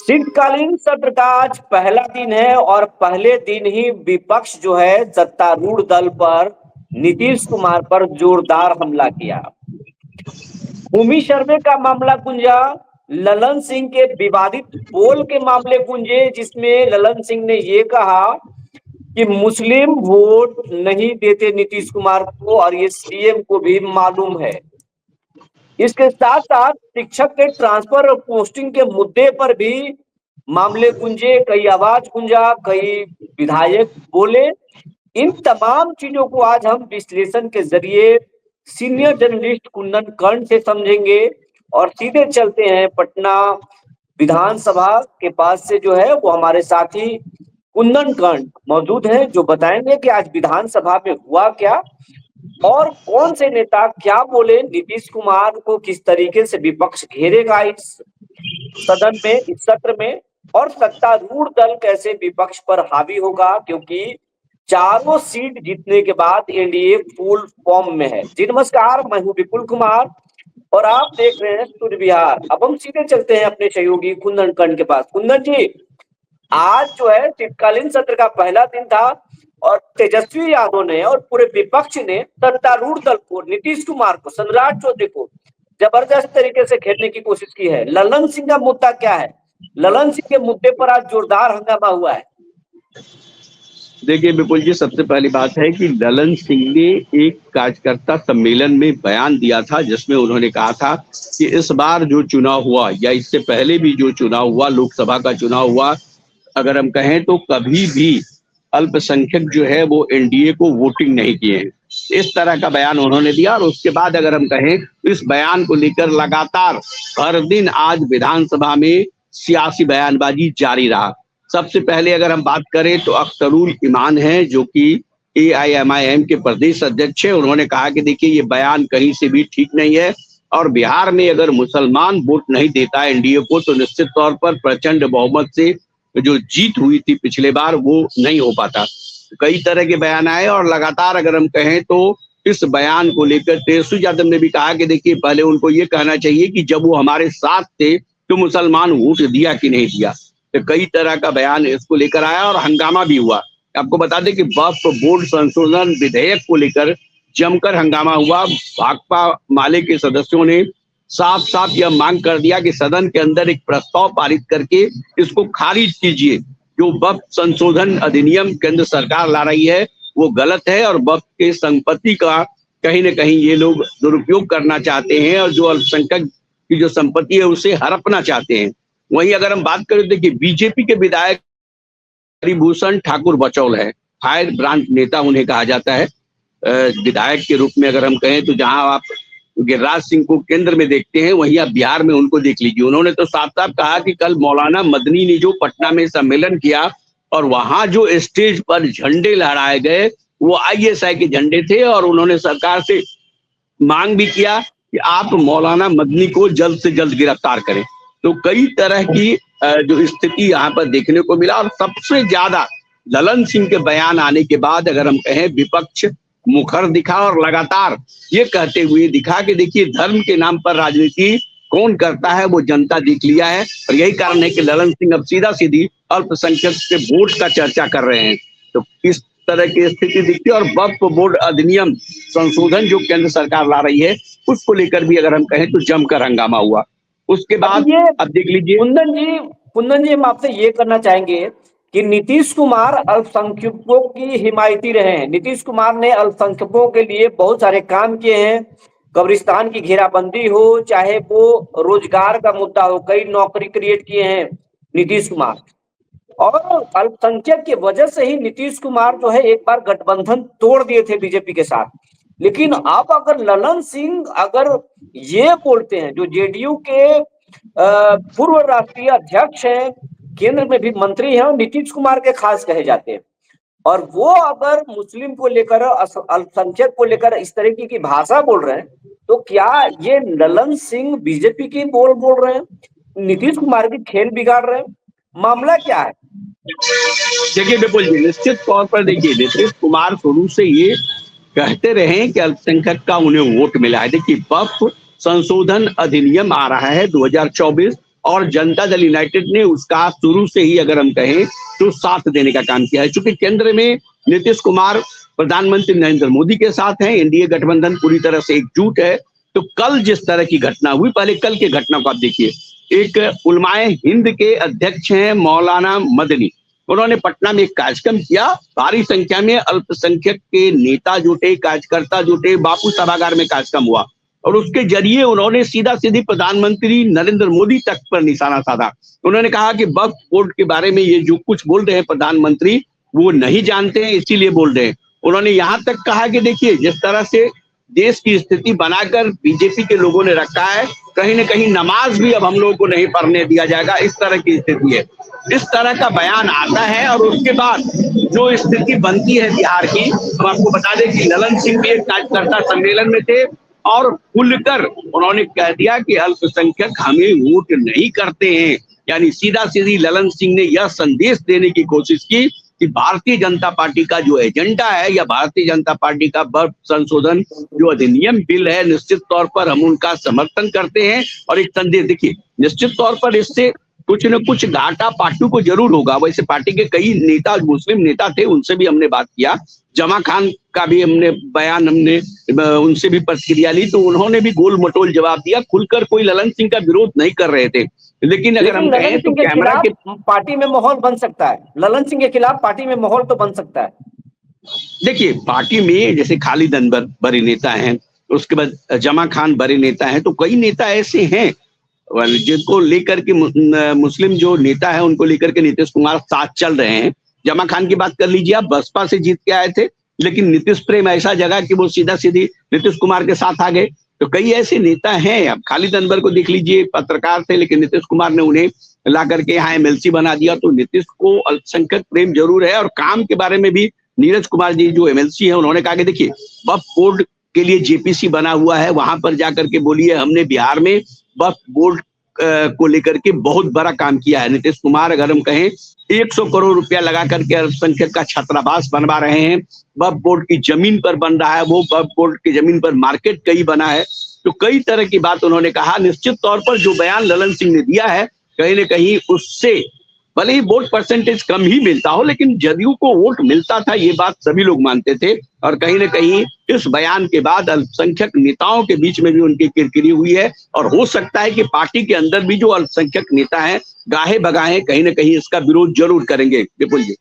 शीतकालीन सत्र का आज पहला दिन है और पहले दिन ही विपक्ष जो है सत्तारूढ़ दल पर नीतीश कुमार पर जोरदार हमला किया। भूमि सर्वे का मामला गूंजा, ललन सिंह के विवादित पोल के मामले गूंजे, जिसमें ललन सिंह ने ये कहा कि मुस्लिम वोट नहीं देते नीतीश कुमार को और ये सीएम को भी मालूम है। इसके साथ साथ शिक्षक के ट्रांसफर और पोस्टिंग के मुद्दे पर भी मामले गूंजे, कई आवाज गूंजा, कई विधायक बोले। इन तमाम चीजों को आज हम विश्लेषण के जरिए सीनियर जर्नलिस्ट कुंदन कर्ण से समझेंगे और सीधे चलते हैं पटना विधानसभा के पास से जो है वो हमारे साथी कुंदन कर्ण मौजूद हैं, जो बताएंगे कि आज विधानसभा में हुआ क्या और कौन से नेता क्या बोले, नीतीश कुमार को किस तरीके से विपक्ष घेरेगा इस सदन में, इस सत्र में, और सत्तारूढ़ दल कैसे विपक्ष पर हावी होगा, क्योंकि चारों सीट जीतने के बाद एनडीए फुल फॉर्म में है। जी नमस्कार, मैं हूं विपुल कुमार और आप देख रहे हैं सूर्य विहार। अब हम सीधे चलते हैं अपने सहयोगी कुंदन कर्ण के पास। कुंदन जी, आज जो है शीतकालीन सत्र का पहला दिन था और तेजस्वी यादव ने और पूरे विपक्ष ने सत्तारूढ़ दल को, नीतीश कुमार को, सनराज चौधरी को जबरदस्त तरीके से घेरने की कोशिश की है। ललन सिंह का मुद्दा क्या है? ललन सिंह के मुद्दे पर आज जोरदार हंगामा हुआ है। देखिए विपुल जी, सबसे पहली बात है कि ललन सिंह ने एक कार्यकर्ता सम्मेलन में बयान दिया था जिसमें उन्होंने कहा था कि इस बार जो चुनाव हुआ या इससे पहले भी जो चुनाव हुआ, लोकसभा का चुनाव हुआ, अगर हम कहें तो कभी भी अल्पसंख्यक जो है वो एनडीए को वोटिंग नहीं किए हैं। इस तरह का बयान उन्होंने दिया और उसके बाद अगर हम कहें तो इस बयान को लेकर लगातार हर दिन आज विधानसभा में सियासी बयानबाजी जारी रहा। सबसे पहले अगर हम बात करें तो अख्तरुल ईमान है जो कि एआईएमआईएम के प्रदेश अध्यक्ष है। उन्होंने कहा कि देखिए ये बयान कहीं से भी ठीक नहीं है और बिहार में अगर मुसलमान वोट नहीं देता एनडीए को तो निश्चित तौर पर प्रचंड बहुमत से जो जीत हुई थी पिछले बार वो नहीं हो पाता। कई तरह के बयान आए और लगातार अगर हम कहें तो इस बयान को लेकर तेजस्वी यादव ने भी कहा कि देखिए पहले उनको ये कहना चाहिए कि जब वो हमारे साथ थे तो मुसलमान वोट दिया कि नहीं दिया। तो कई तरह का बयान इसको लेकर आया और हंगामा भी हुआ। आपको बता दें कि वक्फ बोर्ड संशोधन विधेयक को लेकर जमकर हंगामा हुआ। भाकपा माले के सदस्यों ने साफ साफ यह मांग कर दिया कि सदन के अंदर एक प्रस्ताव पारित करके इसको खारिज कीजिए। जो वक्फ संशोधन अधिनियम केंद्र सरकार ला रही है वो गलत है और वक्फ के संपत्ति का कहीं ना कहीं ये लोग दुरुपयोग करना चाहते हैं और जो अल्पसंख्यक की जो संपत्ति है उसे हड़पना चाहते हैं। वहीं अगर हम बात करें देखिए बीजेपी के विधायक हरिभूषण ठाकुर बचौल है, फायर ब्रांड नेता उन्हें कहा जाता है विधायक के रूप में। अगर हम कहें तो जहां आप गिरिराज सिंह को केंद्र में देखते हैं वहीं आप बिहार में उनको देख लीजिए। उन्होंने तो साफ साफ कहा कि कल मौलाना मदनी ने जो पटना में सम्मेलन किया और वहां जो स्टेज पर झंडे लहराए गए वो आईएसआई के झंडे थे और उन्होंने सरकार से मांग भी किया कि आप मौलाना मदनी को जल्द से जल्द गिरफ्तार करें। तो कई तरह की जो स्थिति यहाँ पर देखने को मिला और सबसे ज्यादा ललन सिंह के बयान आने के बाद अगर हम कहें विपक्ष मुखर दिखा और लगातार ये कहते हुए दिखा कि देखिए धर्म के नाम पर राजनीति कौन करता है वो जनता देख लिया है और यही कारण है कि ललन सिंह अब सीधा सीधी अल्पसंख्यक के वोट का चर्चा कर रहे हैं। तो इस तरह की स्थिति दिखती है और वक्फ बोर्ड अधिनियम संशोधन जो केंद्र सरकार ला रही है उसको लेकर भी अगर हम कहें तो जमकर हंगामा हुआ। उसके बाद अब देख लीजिए कुंदन जी हम आपसे ये करना चाहेंगे कि नीतीश कुमार अल्पसंख्यकों की हिमायती रहे हैं। नीतीश कुमार ने अल्पसंख्यकों के लिए बहुत सारे काम किए हैं, कब्रिस्तान की घेराबंदी हो चाहे वो रोजगार का मुद्दा हो, कई नौकरी क्रिएट किए हैं नीतीश कुमार। और अल्पसंख्यक की वजह से ही नीतीश कुमार जो है एक बार गठबंधन तोड़ दिए थे बीजेपी के साथ। लेकिन अब अगर ललन सिंह अगर ये बोलते हैं, जो जेडीयू के पूर्व राष्ट्रीय अध्यक्ष हैं, केंद्र में भी मंत्री हैं और नीतीश कुमार के खास कहे जाते हैं, और वो अगर मुस्लिम को लेकर, अल्पसंख्यक को लेकर इस तरीके की भाषा बोल रहे हैं तो क्या ये ललन सिंह बीजेपी की बोल रहे हैं, नीतीश कुमार की खेल बिगाड़ रहे हैं? मामला क्या है? देखिए विपुल जी, निश्चित तौर पर देखिए नीतीश कुमार शुरू से ये कहते रहे कि अल्पसंख्यक का उन्हें वोट मिला है। देखिए वक्फ संशोधन अधिनियम आ रहा है 2024 और जनता दल यूनाइटेड ने उसका शुरू से ही अगर हम कहें तो साथ देने का काम किया है। चूंकि केंद्र में नीतीश कुमार प्रधानमंत्री नरेंद्र मोदी के साथ हैं, एनडीए गठबंधन पूरी तरह से एकजुट है। तो कल जिस तरह की घटना हुई, पहले कल की घटना को आप देखिए। एक उलमाए हिंद के अध्यक्ष हैं मौलाना मदनी, उन्होंने पटना में एक कार्यक्रम किया, भारी संख्या में अल्पसंख्यक के नेता जुटे, कार्यकर्ता जुटे, बापू सभागार में कार्यक्रम हुआ और उसके जरिए उन्होंने सीधा सीधी प्रधानमंत्री नरेंद्र मोदी तक पर निशाना साधा। उन्होंने कहा कि वक्फ बोर्ड के बारे में ये जो कुछ बोल रहे हैं प्रधानमंत्री, वो नहीं जानते हैं, इसीलिए बोल रहे हैं। उन्होंने यहां तक कहा कि देखिए, जिस तरह से देश की स्थिति बनाकर बीजेपी के लोगों ने रखा है, कहीं ना कहीं नमाज भी अब हम लोगों को नहीं पढ़ने दिया जाएगा, इस तरह की स्थिति है। इस तरह का बयान आता है और उसके बाद जो स्थिति बनती है बिहार की, हम आपको बता दें कि ललन सिंह भी एक कार्यकर्ता सम्मेलन में थे और खुलकर उन्होंने कह दिया कि अल्पसंख्यक हमें वोट नहीं करते हैं। यानी सीधा सीधी ललन सिंह ने यह संदेश देने की कोशिश की कि भारतीय जनता पार्टी का जो एजेंडा है या भारतीय जनता पार्टी का वक्फ संशोधन जो अधिनियम बिल है, निश्चित तौर पर हम उनका समर्थन करते हैं। और एक संदेश देखिए, निश्चित तौर पर इससे कुछ न कुछ घाटा पार्टी को जरूर होगा। वैसे पार्टी के कई नेता, मुस्लिम नेता थे, उनसे भी हमने बात किया। जमा खान का भी हमने बयान, हमने उनसे भी प्रतिक्रिया ली, तो उन्होंने भी गोल मटोल जवाब दिया, खुलकर कोई ललन सिंह का विरोध नहीं कर रहे थे। लेकिन अगर हम कहें तो कैमरा के पार्टी में माहौल बन सकता है, ललन सिंह के खिलाफ पार्टी में माहौल तो बन सकता है। देखिए, पार्टी में जैसे खालिद अनवर बड़े नेता हैं, उसके बाद जमा खान बड़े नेता हैं, तो कई नेता ऐसे हैं जिनको लेकर के मुस्लिम जो नेता है उनको लेकर के नीतीश कुमार साथ चल रहे हैं। जमा खान की बात कर लीजिए, आप बसपा से जीत के आए थे, लेकिन नीतीश प्रेम ऐसा जगह कि वो सीधा सीधी नीतीश कुमार के साथ आ गए। तो कई ऐसे नेता हैं। अब खालिद अनवर को देख लीजिए, पत्रकार थे, लेकिन नीतीश कुमार ने उन्हें ला करके यहाँ एमएलसी बना दिया। तो नीतीश को अल्पसंख्यक प्रेम जरूर है। और काम के बारे में भी नीरज कुमार जी जो एमएलसी है, उन्होंने कहा कि देखिए, वक्फ बोर्ड के लिए जेपीसी बना हुआ है, वहां पर जाकर के बोलिए हमने बिहार में वक्फ बोर्ड को लेकर के बहुत बड़ा काम किया है। नीतीश कुमार अगर हम कहें 100 करोड़ रुपया लगा करके अल्पसंख्यक का छात्रावास बनवा रहे हैं, वक्फ बोर्ड की जमीन पर बन रहा है, वो वक्फ बोर्ड की जमीन पर मार्केट कई बना है। तो कई तरह की बात उन्होंने कहा। निश्चित तौर पर जो बयान ललन सिंह ने दिया है, कहीं ना कहीं उससे भले ही वोट परसेंटेज कम ही मिलता हो, लेकिन जदयू को वोट मिलता था, ये बात सभी लोग मानते थे। और कहीं ना कहीं इस बयान के बाद अल्पसंख्यक नेताओं के बीच में भी उनकी किरकिरी हुई है। और हो सकता है कि पार्टी के अंदर भी जो अल्पसंख्यक नेता हैं, गाहे बगाहे कहीं ना कहीं इसका विरोध जरूर करेंगे। विपुल जी,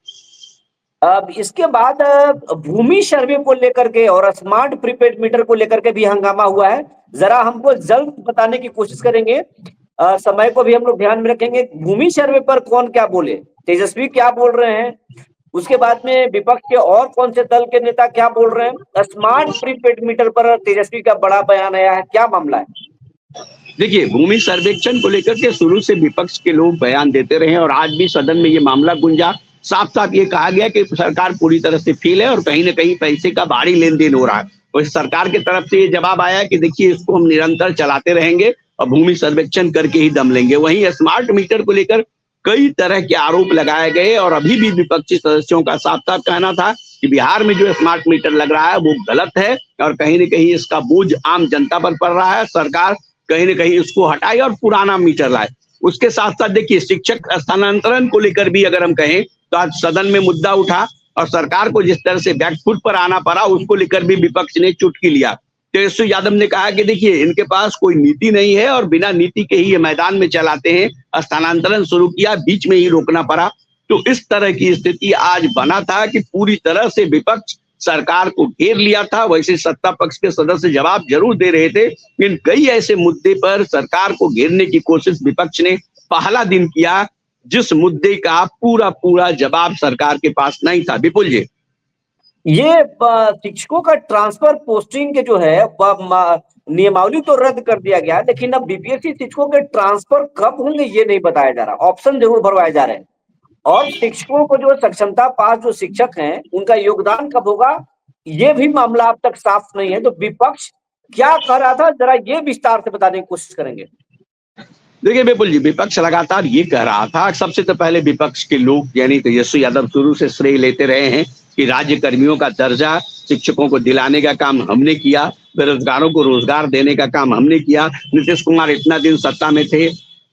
अब इसके बाद भूमि सर्वे को लेकर के और स्मार्ट प्रीपेड मीटर को लेकर के भी हंगामा हुआ है। जरा हमको जल्द बताने की कोशिश करेंगे, समय को भी हम लोग ध्यान में रखेंगे। भूमि सर्वे पर कौन क्या बोले, तेजस्वी क्या बोल रहे हैं, उसके बाद में विपक्ष के और कौन से दल के नेता क्या बोल रहे हैं। स्मार्ट प्रीपेड मीटर पर तेजस्वी का बड़ा बयान आया है, क्या मामला है? देखिए, भूमि सर्वेक्षण को लेकर के शुरू से विपक्ष के लोग बयान देते रहे और आज भी सदन में ये मामला गुंजा। साफ साफ ये कहा गया कि सरकार पूरी तरह से फेल है और कहीं ना कहीं पैसे का भारी लेन देन हो रहा है। और सरकार की तरफ से ये जवाब आया कि देखिए, इसको हम निरंतर चलाते रहेंगे और भूमि सर्वेक्षण करके ही दम लेंगे। वहीं स्मार्ट मीटर को लेकर कई तरह के आरोप लगाए गए और अभी भी विपक्षी सदस्यों का साफ साफ कहना था कि बिहार में जो स्मार्ट मीटर लग रहा है वो गलत है और कहीं ना कहीं इसका बोझ आम जनता पर पड़ रहा है। सरकार कहीं ना कहीं इसको हटाए और पुराना मीटर लाए। उसके साथ साथ देखिए, शिक्षक स्थानांतरण को लेकर भी अगर हम कहें तो आज सदन में मुद्दा उठा और सरकार को जिस तरह से बैकफुट पर आना पड़ा, उसको लेकर भी विपक्ष ने चुटकी लिया। तेजस्वी यादव ने कहा कि देखिए, इनके पास कोई नीति नहीं है और बिना नीति के ही ये मैदान में चलाते हैं। स्थानांतरण शुरू किया, बीच में ही रोकना पड़ा। तो इस तरह की स्थिति आज बना था कि पूरी तरह से विपक्ष सरकार को घेर लिया था। वैसे सत्ता पक्ष के सदस्य जवाब जरूर दे रहे थे, लेकिन कई ऐसे मुद्दे पर सरकार को घेरने की कोशिश विपक्ष ने पहला दिन किया, जिस मुद्दे का पूरा पूरा जवाब सरकार के पास नहीं था। विपुल जी, ये शिक्षकों का ट्रांसफर पोस्टिंग के जो है नियमावली तो रद्द कर दिया गया, लेकिन अब बीपीएससी शिक्षकों के ट्रांसफर कब होंगे ये नहीं बताया जा रहा। ऑप्शन जरूर भरवाए जा रहे हैं और शिक्षकों को जो सक्षमता पास जो शिक्षक हैं उनका योगदान कब होगा ये भी मामला अब तक साफ नहीं है। तो विपक्ष क्या कह रहा था, जरा ये विस्तार से बताने की कोशिश करेंगे। देखिए विपुल जी, विपक्ष लगातार ये कह रहा था, सबसे तो पहले विपक्ष के लोग यानी तेजस्वी यादव शुरू से श्रेय लेते रहे हैं कि राज्य कर्मियों का दर्जा शिक्षकों को दिलाने का काम हमने किया, बेरोजगारों को रोजगार देने का काम हमने किया। नीतीश कुमार इतना दिन सत्ता में थे,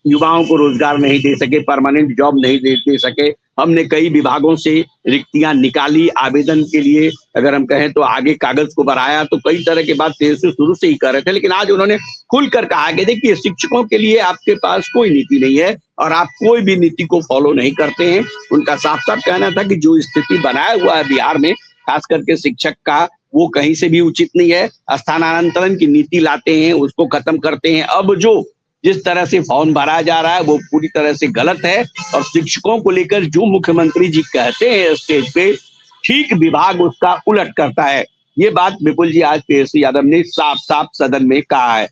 युवाओं को रोजगार नहीं दे सके, परमानेंट जॉब नहीं दे सके। हमने कई विभागों से रिक्तियां निकाली आवेदन के लिए, अगर हम कहें तो आगे कागज को बढ़ाया, तो कई तरह की बात देर से शुरू से ही कर रहे थे। लेकिन आज उन्होंने खुलकर कहा कि देखिए, शिक्षकों के लिए आपके पास कोई नीति नहीं है और आप कोई भी नीति को फॉलो नहीं करते हैं। उनका साफ साफ कहना था कि जो स्थिति बनाया हुआ है बिहार में, खास करके शिक्षक का, वो कहीं से भी उचित नहीं है। स्थानांतरण की नीति लाते हैं, उसको खत्म करते हैं। अब जो जिस तरह से फॉर्म भरा जा रहा है वो पूरी तरह से गलत है। और शिक्षकों को लेकर जो मुख्यमंत्री जी कहते हैं स्टेज पे, ठीक विभाग उसका उलट करता है। ये बात विपुल जी आज तेजस्वी यादव ने साफ साफ सदन में कहा है।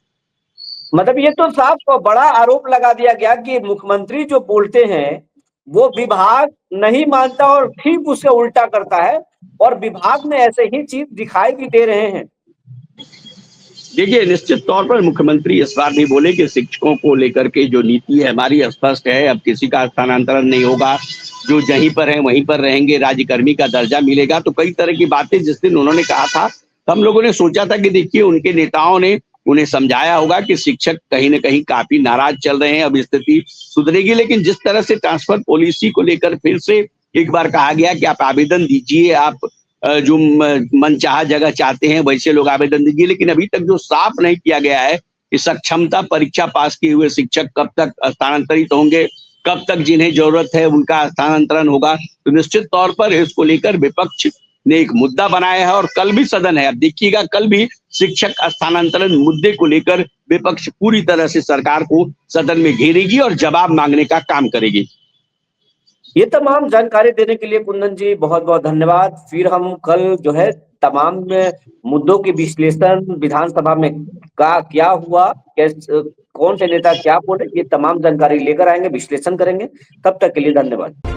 मतलब ये तो साफ और बड़ा आरोप लगा दिया गया कि मुख्यमंत्री जो बोलते हैं वो विभाग नहीं मानता और ठीक उससे उल्टा करता है, और विभाग में ऐसे ही चीज दिखाई भी दे रहे हैं। देखिए, निश्चित तौर पर मुख्यमंत्री इस बार भी बोले कि शिक्षकों को लेकर के जो नीति है हमारी स्पष्ट है। अब किसी का स्थानांतरण नहीं होगा, जो जहीं पर है वहीं पर रहेंगे, राज्यकर्मी का दर्जा मिलेगा। तो कई तरह की बातें जिस दिन उन्होंने कहा था, हम लोगों ने सोचा था कि देखिए, उनके नेताओं ने उन्हें समझाया होगा कि शिक्षक कहीं ना कहीं काफी नाराज चल रहे हैं, अब स्थिति सुधरेगी। लेकिन जिस तरह से ट्रांसफर पॉलिसी को लेकर फिर से एक बार कहा गया कि आप आवेदन दीजिए, आप जो मनचाहा जगह चाहते हैं वैसे लोग आवेदन दीजिए, लेकिन अभी तक जो साफ नहीं किया गया है कि सक्षमता परीक्षा पास किए हुए शिक्षक कब तक स्थानांतरित होंगे, कब तक जिन्हें जरूरत है उनका स्थानांतरण होगा। तो निश्चित तौर पर इसको लेकर विपक्ष ने एक मुद्दा बनाया है और कल भी सदन है। अब देखिएगा, कल भी शिक्षक स्थानांतरण मुद्दे को लेकर विपक्ष पूरी तरह से सरकार को सदन में घेरेगी और जवाब मांगने का काम करेगी। ये तमाम जानकारी देने के लिए कुंदन जी बहुत बहुत धन्यवाद। फिर हम कल जो है तमाम मुद्दों के विश्लेषण विधानसभा में का क्या हुआ, कौन से नेता क्या बोले, ये तमाम जानकारी लेकर आएंगे, विश्लेषण करेंगे। तब तक के लिए धन्यवाद।